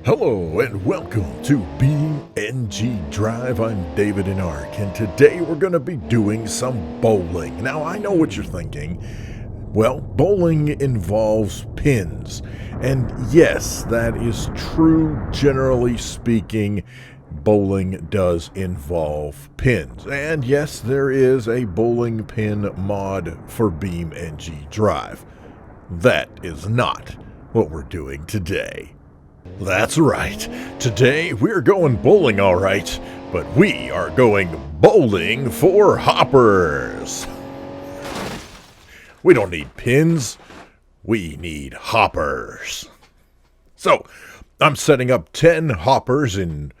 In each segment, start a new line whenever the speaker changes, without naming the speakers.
Hello and welcome to BeamNG Drive. I'm davidinark, and today we're going to be doing some bowling. Now, I know what you're thinking. Well, bowling involves pins. And yes, that is true. Generally speaking, bowling does involve pins. And yes, there is a bowling pin mod for BeamNG Drive. That is not what we're doing today. That's right. Today we're going bowling, all right, but we are going bowling for hoppers. We don't need pins. We need hoppers. So, I'm setting up 10 hoppers in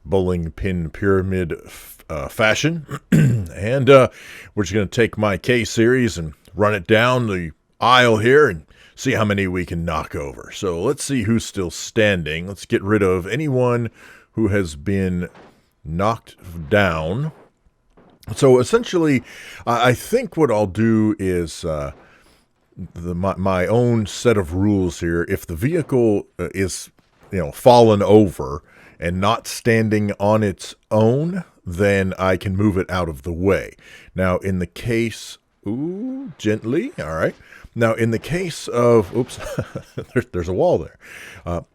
bowling pin pyramid fashion, and we're just going to take my K-series and run it down the aisle here and see how many we can knock over. So let's see who's still standing. Let's get rid of anyone who has been knocked down. So essentially, I think what I'll do is my own set of rules here. If the vehicle is fallen over and not standing on its own, then I can move it out of the way. Now, in the case, gently, all right. Now, in the case of, there's a wall there.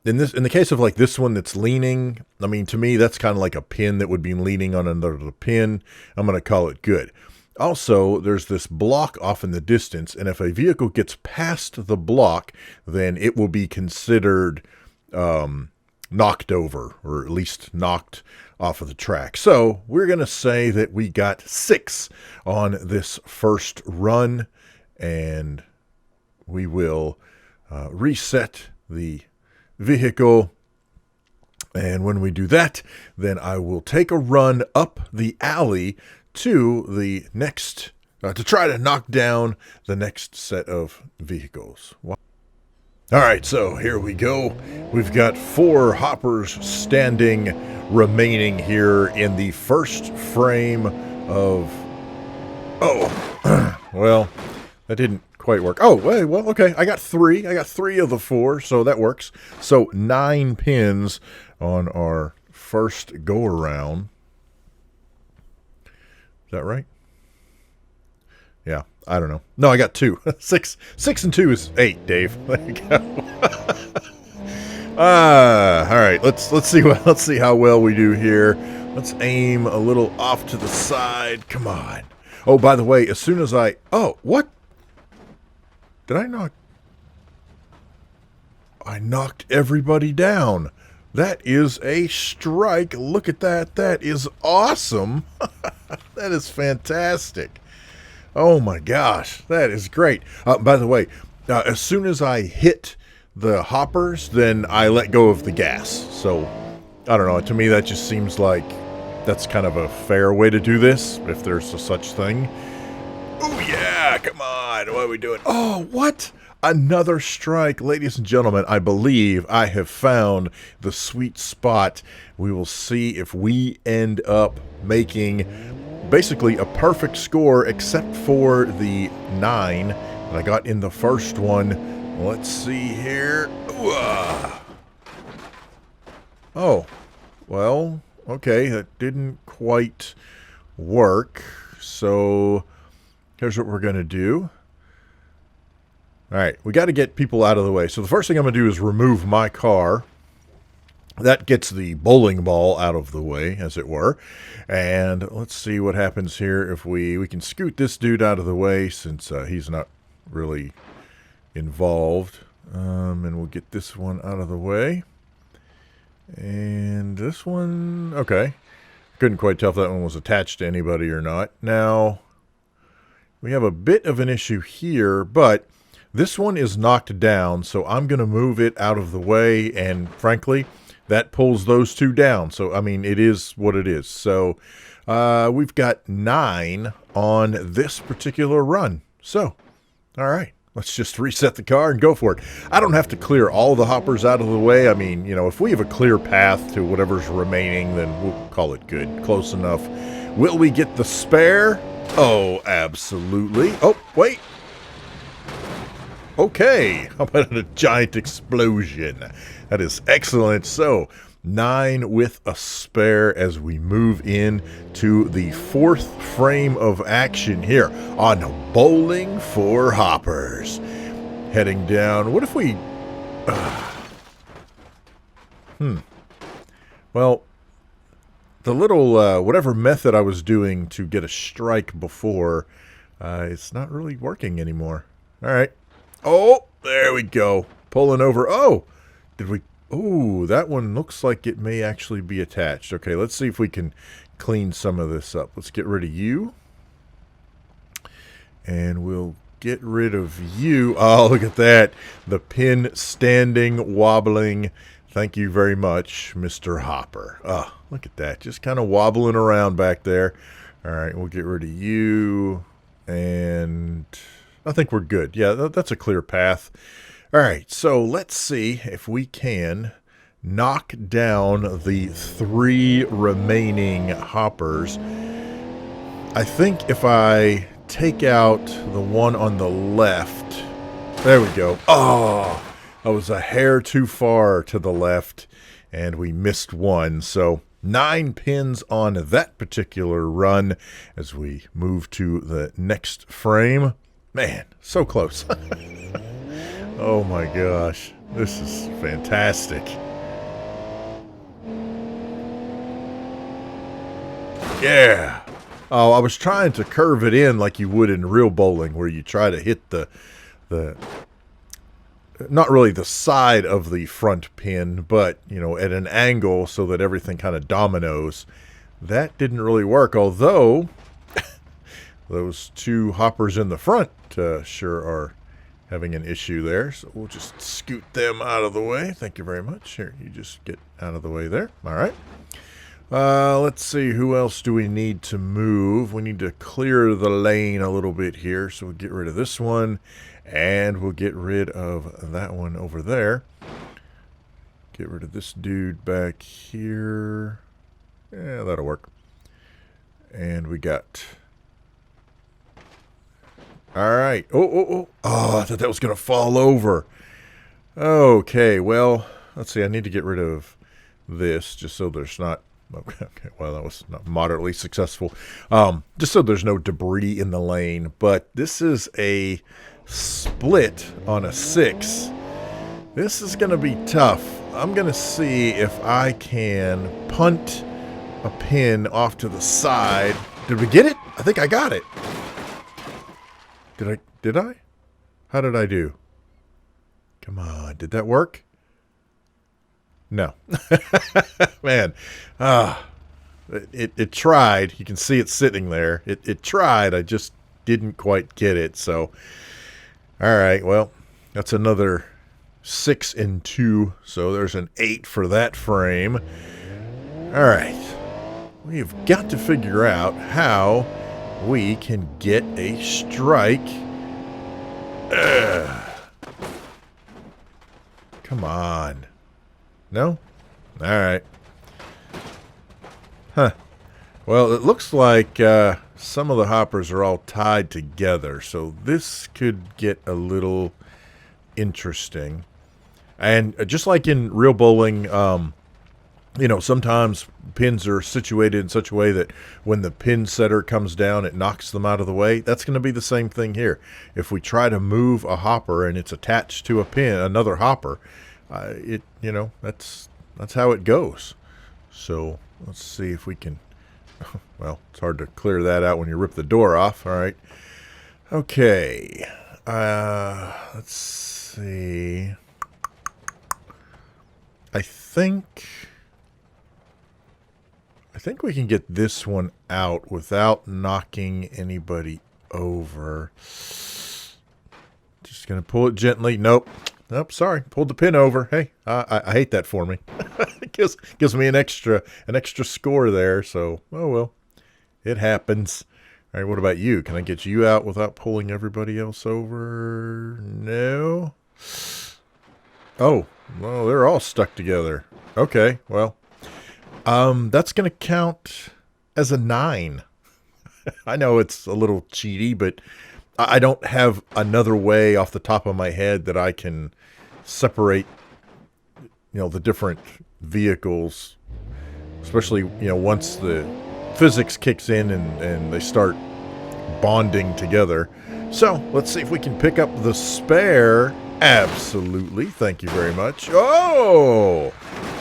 In the case of like this one that's leaning, I mean, to me, that's kind of like a pin that would be leaning on another pin. I'm going to call it good. Also, there's this block off in the distance, and if a vehicle gets past the block, then it will be considered knocked over, or at least knocked off of the track. So we're going to say that we got 6 on this first run, and we will reset the vehicle. And when we do that, then I will take a run up the alley to the next, to try to knock down the next set of vehicles. All right, so here we go. We've got 4 hoppers standing remaining here in the first frame of... well, that didn't quite work. Well, okay. I got 3. I got 3 of the 4, so that works. So 9 pins on our first go around. Is that right? Yeah, I don't know. No, I got 2. 6 and 2 is 8, Dave. There you go. All right. Let's see how well we do here. Let's aim a little off to the side. Come on. Oh, by the way, as soon as what? Did I knock? I knocked everybody down. That is a strike. Look at that. That is awesome. That is fantastic. Oh my gosh. That is great. By the way, as soon as I hit the hoppers, then I let go of the gas. So, I don't know. To me, that just seems like that's kind of a fair way to do this, if there's a such thing. Oh, yeah, come on. What are we doing? Oh, what? Another strike. Ladies and gentlemen, I believe I have found the sweet spot. We will see if we end up making basically a perfect score, except for the 9 that I got in the first one. Let's see here. Oh, well, okay, that didn't quite work. So here's what we're going to do. All right, we got to get people out of the way. So the first thing I'm going to do is remove my car. That gets the bowling ball out of the way, as it were. And let's see what happens here if we can scoot this dude out of the way, since he's not really involved. And we'll get this one out of the way. And this one, okay. Couldn't quite tell if that one was attached to anybody or not. Now, we have a bit of an issue here, but this one is knocked down, so I'm going to move it out of the way, and frankly, that pulls those 2 down. So, I mean, it is what it is. So, we've got 9 on this particular run. So, all right. Let's just reset the car and go for it. I don't have to clear all the hoppers out of the way. I mean, if we have a clear path to whatever's remaining, then we'll call it good. Close enough. Will we get the spare? Oh, absolutely. Oh, wait. Okay. How about a giant explosion? That is excellent. So 9 with a spare as we move in to the 4th frame of action here on Bowling for Hoppers. Heading down. What if we... Well, the little, whatever method I was doing to get a strike before, it's not really working anymore. All right. Oh, there we go. Pulling over. Oh, did we... Oh, that one looks like it may actually be attached. Okay, let's see if we can clean some of this up. Let's get rid of you. And we'll get rid of you. Oh, look at that. The pin standing, wobbling. Thank you very much, Mr. Hopper. Oh, look at that. Just kind of wobbling around back there. All right, we'll get rid of you. And I think we're good. Yeah, that's a clear path. All right, so let's see if we can knock down the 3 remaining hoppers. I think if I take out the one on the left, there we go. Oh, I was a hair too far to the left, and we missed one. So 9 pins on that particular run as we move to the next frame. Man, so close. Oh my gosh, this is fantastic. Yeah. Oh, I was trying to curve it in like you would in real bowling, where you try to hit the not really the side of the front pin, but, you know, at an angle so that everything kind of dominoes. That didn't really work, although those 2 hoppers in the front sure are having an issue there. So we'll just scoot them out of the way. Thank you very much. Here, you just get out of the way there. All right. Let's see. Who else do we need to move? We need to clear the lane a little bit here. So we'll get rid of this one. And we'll get rid of that one over there. Get rid of this dude back here. Yeah, that'll work. And we got... All right. Oh, I thought that was going to fall over. Okay, well, let's see. I need to get rid of this just so there's not... Okay, well, that was not moderately successful. Just so there's no debris in the lane. But this is a split on a 6. This is going to be tough. I'm going to see if I can punt a pin off to the side. Did we get it? I think I got it. Did I? How did I do? Come on, did that work? No. Man, it tried. You can see it sitting there. It tried. I just didn't quite get it. So, all right, well, that's another 6 and 2. So there's an 8 for that frame. All right. We've got to figure out how we can get a strike. Come on. No? Alright. Huh. Well, it looks like some of the hoppers are all tied together, so this could get a little interesting. And just like in real bowling, you know, sometimes pins are situated in such a way that when the pin setter comes down, it knocks them out of the way. That's going to be the same thing here. If we try to move a hopper and it's attached to a pin, another hopper, you know, that's how it goes. So let's see if we can. Well, it's hard to clear that out when you rip the door off. All right. Okay. Let's see. I think we can get this one out without knocking anybody over. Just going to pull it gently. Nope. Nope, sorry. Pulled the pin over. Hey, I hate that for me. It gives me an extra score there, so, oh well. It happens. All right, what about you? Can I get you out without pulling everybody else over? No. Oh, well, they're all stuck together. Okay, well. That's going to count as a 9. I know it's a little cheaty, but I don't have another way off the top of my head that I can separate, you the different vehicles, especially, once the physics kicks in and they start bonding together. So let's see if we can pick up the spare. Absolutely. Thank you very much. Oh,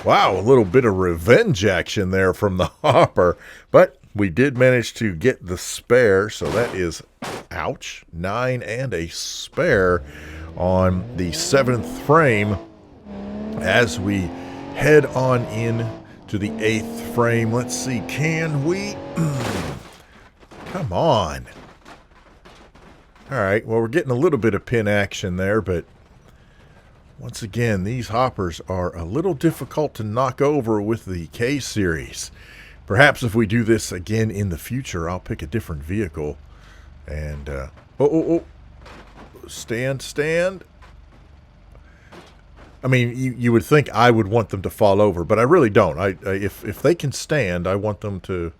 wow. A little bit of revenge action there from the hopper, but we did manage to get the spare. So that is, ouch, 9 and a spare on the 7th frame as we head on in to the 8th frame. Let's see. Can we? Come on. All right, well, we're getting a little bit of pin action there, but once again, these hoppers are a little difficult to knock over with the K-Series. Perhaps if we do this again in the future, I'll pick a different vehicle. And, stand. I mean, you would think I would want them to fall over, but I really don't. If they can stand, I want them to,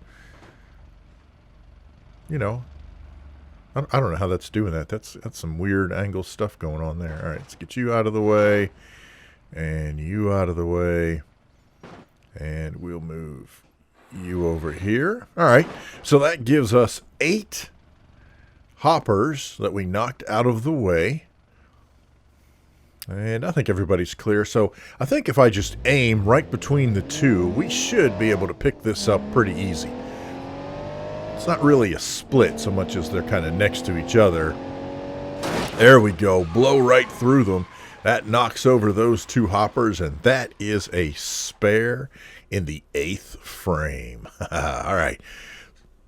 I don't know how that's doing that. That's some weird angle stuff going on there. All right, let's get you out of the way. And you out of the way. And we'll move you over here. All right, so that gives us 8 hoppers that we knocked out of the way. And I think everybody's clear. So I think if I just aim right between the two, we should be able to pick this up pretty easy. It's not really a split so much as they're kind of next to each other. There we go. Blow right through them. That knocks over those 2 hoppers, and that is a spare in the 8th frame. All right.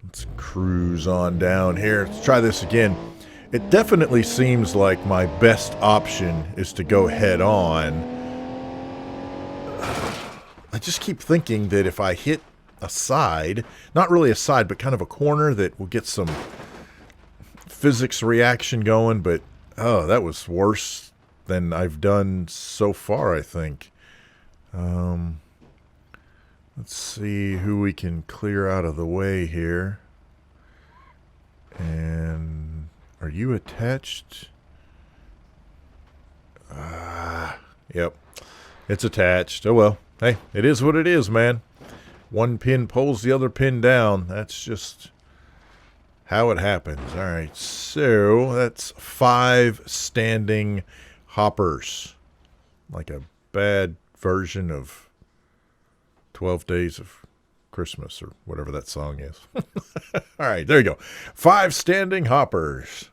Let's cruise on down here. Let's try this again. It definitely seems like my best option is to go head on. I just keep thinking that if I hit a side, not really a side, but kind of a corner, that will get some physics reaction going, but oh, that was worse than I've done so far, I think. Let's see who we can clear out of the way here. And are you attached? Yep, it's attached. Oh well, hey, it is what it is, man. One pin pulls the other pin down. That's just how it happens. All right, so that's 5 standing hoppers. Like a bad version of 12 Days of Christmas or whatever that song is. All right, there you go. 5 standing hoppers.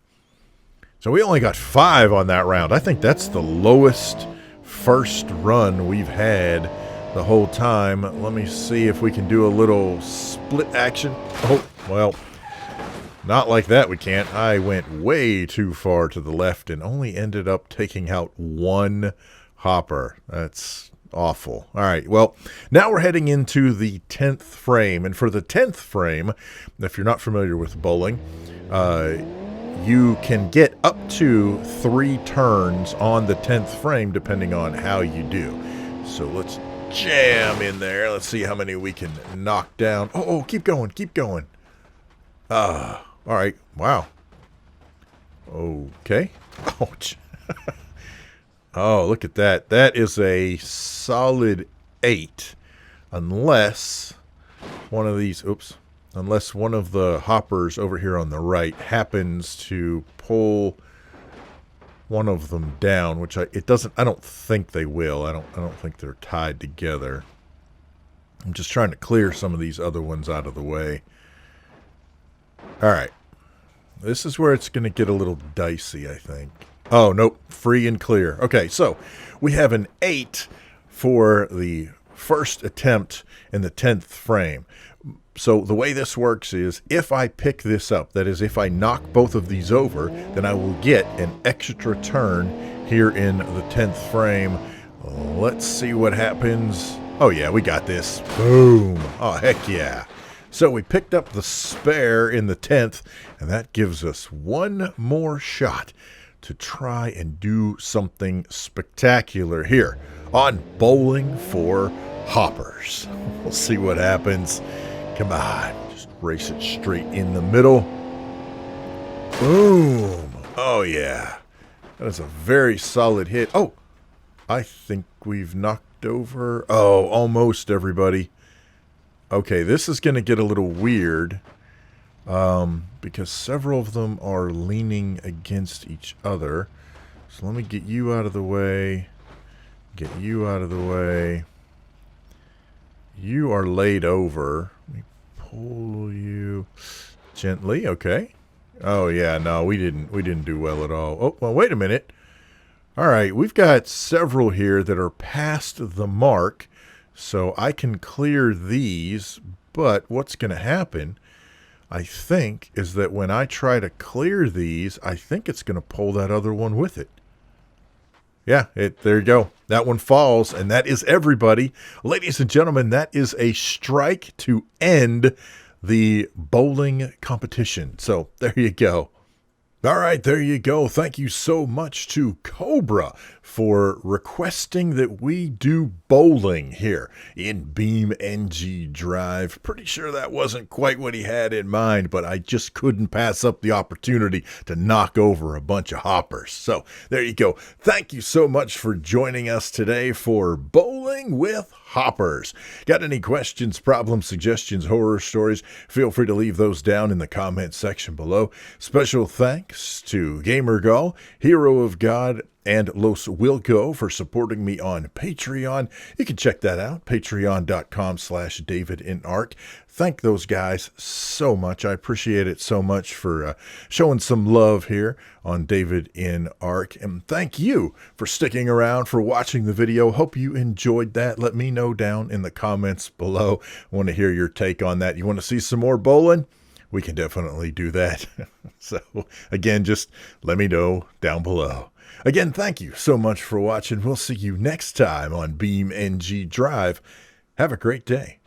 So we only got 5 on that round. I think that's the lowest first run we've had the whole time. Let me see if we can do a little split action. Oh, well, not like that we can't. I went way too far to the left and only ended up taking out 1 hopper. That's awful. All right, well, now we're heading into the 10th frame. And for the 10th frame, if you're not familiar with bowling, you can get up to 3 turns on the 10th frame depending on how you do. So let's jam in there. Let's see how many we can knock down. Oh, keep going, keep going. All right, wow. Okay. Ouch. Oh, look at that. That is a solid 8. Unless one of these, unless one of the hoppers over here on the right happens to pull one of them down, which I don't think they will. I don't think they're tied together. I'm just trying to clear some of these other ones out of the way. All right. This is where it's going to get a little dicey, I think. Oh, nope. Free and clear. Okay, so we have an 8 for the first attempt in the 10th frame. So the way this works is if I pick this up, that is, if I knock both of these over, then I will get an extra turn here in the 10th frame. Let's see what happens. Oh, yeah, we got this. Boom. Oh, heck yeah. So we picked up the spare in the 10th, and that gives us 1 more shot to try and do something spectacular here on Bowling for Hoppers. We'll see what happens. Come on, just race it straight in the middle. Boom. Oh, yeah. That is a very solid hit. Oh, I think we've knocked over. Oh, almost, everybody. Okay, this is going to get a little weird because several of them are leaning against each other. So let me get you out of the way. Get you out of the way. You are laid over. Let me pull you gently. Okay. Oh yeah, no, we didn't do well at all. Oh, well, wait a minute. All right, we've got several here that are past the mark, so I can clear these, but what's going to happen, I think, is that when I try to clear these, I think it's going to pull that other one with it. Yeah, there you go. That one falls, and that is everybody. Ladies and gentlemen, that is a strike to end the bowling competition. So there you go. All right, there you go. Thank you so much to Cobruh for requesting that we do bowling here in BeamNG Drive. Pretty sure that wasn't quite what he had in mind, but I just couldn't pass up the opportunity to knock over a bunch of hoppers. So there you go. Thank you so much for joining us today for Bowling with Hoppers. Got any questions, problems, suggestions, horror stories? Feel free to leave those down in the comment section below. Special thanks to GamerGull, Hero of God, and LosWilko for supporting me on Patreon. You can check that out, patreon.com/davidinark. Thank those guys so much. I appreciate it so much for showing some love here on David in Ark. And thank you for sticking around, for watching the video. Hope you enjoyed that. Let me know down in the comments below. I want to hear your take on that. You want to see some more bowling? We can definitely do that. So, again, just let me know down below. Again, thank you so much for watching. We'll see you next time on BeamNG Drive. Have a great day.